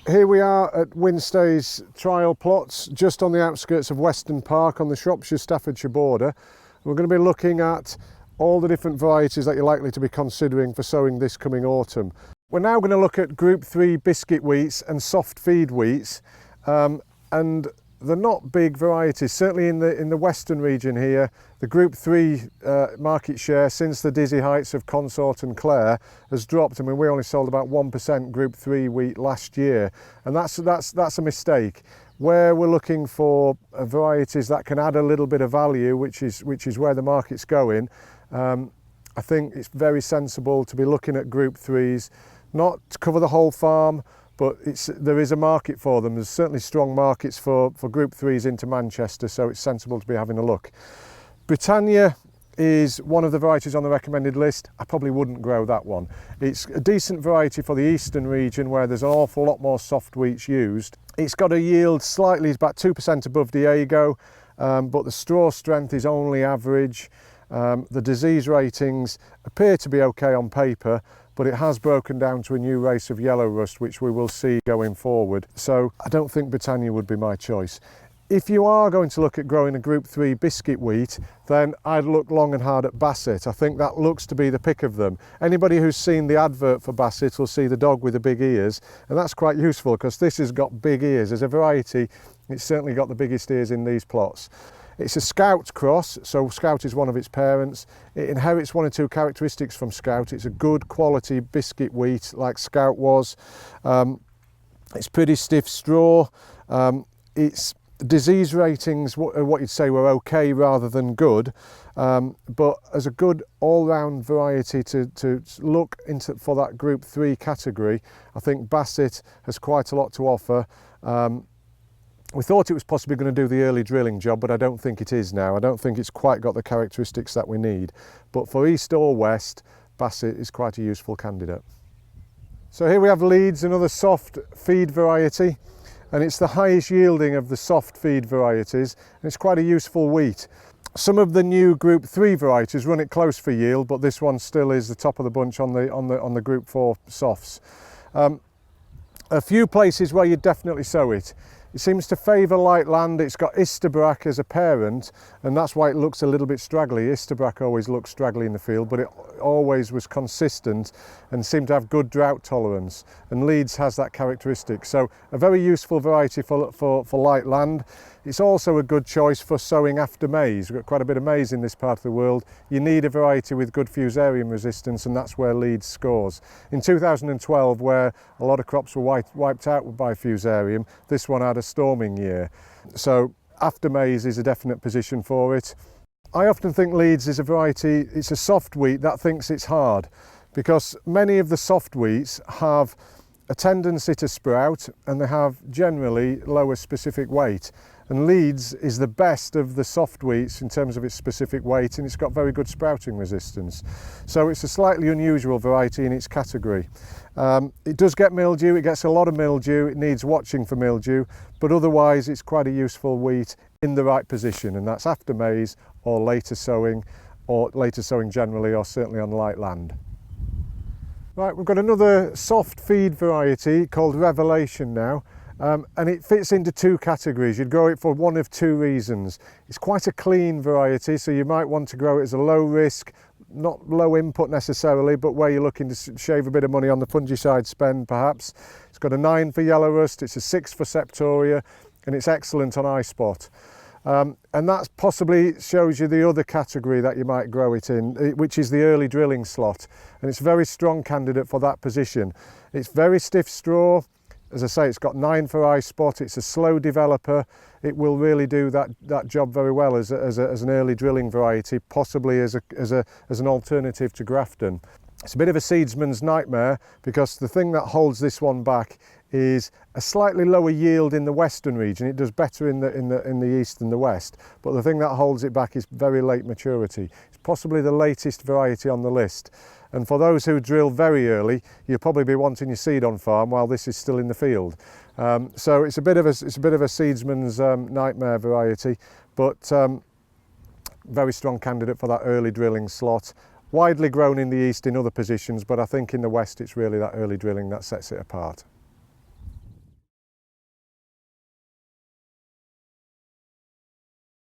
Here we are at Wynnstay's trial plots, just on the outskirts of Weston Park on the Shropshire-Staffordshire border. We're going to be looking at all the different varieties that you're likely to be considering for sowing this coming autumn. We're now going to look at Group 3 biscuit wheats and soft feed wheats, and they're not big varieties. Certainly in the western region here, the Group 3 market share since the dizzy heights of Consort and Clare has dropped. I mean, we only sold about 1% Group 3 wheat last year, and that's a mistake. Where we're looking for varieties that can add a little bit of value, which is where the market's going, I think it's very sensible to be looking at Group 3s, not to cover the whole farm, but there is a market for them. There's certainly strong markets for Group 3s into Manchester, so it's sensible to be having a look. Britannia is one of the varieties on the recommended list. I probably wouldn't grow that one. It's a decent variety for the eastern region where there's an awful lot more soft wheats used. It's got a yield slightly, about 2% above Diego, but the straw strength is only average. The disease ratings appear to be okay on paper, but it has broken down to a new race of yellow rust, which we will see going forward. So I don't think Britannia would be my choice. If you are going to look at growing a Group 3 biscuit wheat, then I'd look long and hard at Basset. I think that looks to be the pick of them. Anybody who's seen the advert for Basset will see the dog with the big ears, and that's quite useful because this has got big ears. As a variety, it's certainly got the biggest ears in these plots. It's a Scout cross, so Scout is one of its parents. It inherits one or two characteristics from Scout. It's a good quality biscuit wheat like Scout was. It's pretty stiff straw. Its disease ratings, what you'd say, were okay rather than good. But as a good all-round variety to look into for that Group 3 category, I think Basset has quite a lot to offer. We thought it was possibly going to do the early drilling job, but I don't think it is now. I don't think it's quite got the characteristics that we need. But for east or west, Basset is quite a useful candidate. So here we have Leeds, another soft feed variety, and it's the highest yielding of the soft feed varieties, and it's quite a useful wheat. Some of the new Group 3 varieties run it close for yield, but this one still is the top of the bunch on the Group 4 softs. A few places where you definitely sow it. It seems to favour light land. It's got Istabrac as a parent, and that's why it looks a little bit straggly. Istabrac always looks straggly in the field, but it always was consistent and seemed to have good drought tolerance, and Leeds has that characteristic. So a very useful variety for light land. It's also a good choice for sowing after maize. We've got quite a bit of maize in this part of the world. You need a variety with good fusarium resistance, and that's where Leeds scores. In 2012, where a lot of crops were wiped out by fusarium, this one had a storming year. So after maize is a definite position for it. I often think Leeds is a variety, it's a soft wheat that thinks it's hard, because many of the soft wheats have a tendency to sprout and they have generally lower specific weight. And Leeds is the best of the soft wheats in terms of its specific weight, and it's got very good sprouting resistance. So it's a slightly unusual variety in its category. It does get mildew, it gets a lot of mildew, it needs watching for mildew, but otherwise it's quite a useful wheat in the right position, and that's after maize or later sowing generally, or certainly on light land. Right, we've got another soft feed variety called Revelation now. And it fits into two categories. You'd grow it for one of two reasons. It's quite a clean variety, so you might want to grow it as a low risk, not low input necessarily, but where you're looking to shave a bit of money on the fungicide spend perhaps. It's got a 9 for yellow rust, it's a 6 for septoria, and it's excellent on eye spot. And that possibly shows you the other category that you might grow it in, which is the early drilling slot. And it's a very strong candidate for that position. It's very stiff straw. As I say, it's got 9 for eye spot, it's a slow developer. It will really do that job very well as an early drilling variety, possibly as an alternative to Grafton. It's a bit of a seedsman's nightmare, because the thing that holds this one back is a slightly lower yield in the western region. It does better in the east than the west, but the thing that holds it back is very late maturity. It's possibly the latest variety on the list. And for those who drill very early, you'll probably be wanting your seed on farm while this is still in the field. So it's a bit of a seedsman's nightmare variety, but very strong candidate for that early drilling slot. Widely grown in the east in other positions, but I think in the west it's really that early drilling that sets it apart.